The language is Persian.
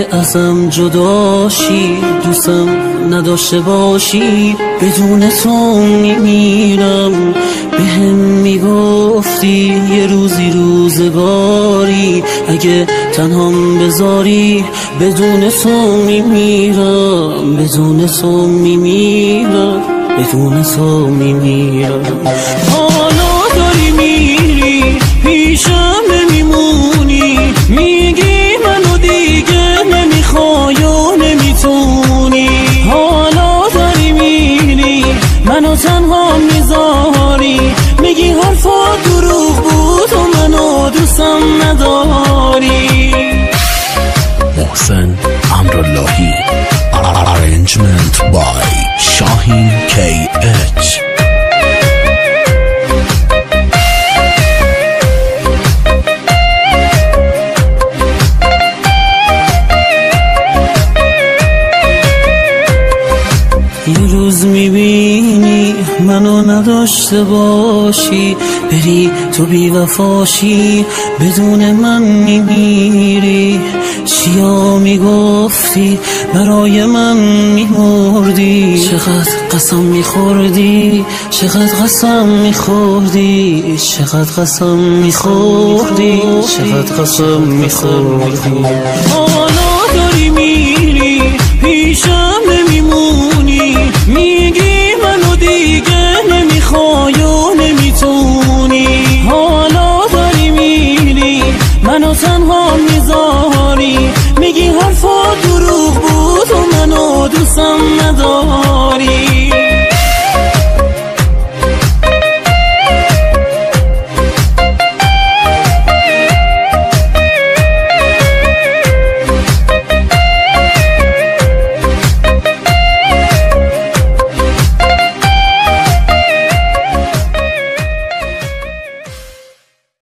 اگه ازم جداشی دوستم نداشته باشی بدون تو میمیرم. بهم میگفتی یه روزی روزگاری اگه تنهام بذاری بدون تو میمیرم، بدون تو میمیرم، بدون تو میمیرم. حالا داری میری پیشم نمیمونی، میگی منو دیگه نمیخوای و نمیتونی. حالا داری میری منو تنها میذاری، میگی حرفا دروغ بود و منو دوستم نداری. محسن امراللهی Arrangement by Shahin KH. یه روز میبینی منو نداشته باشی، بری تو بی وفاشی بدون من میمیری. چیا میگفتی برای من میمردی، چقدر قسم میخوردی، چقدر قسم میخوردی، چقدر قسم میخوردی، چقدر قسم میخوردی. حالا داری میری پیشم نمیمونی، میگی منو دیگه نمیخوای و نمیتونی.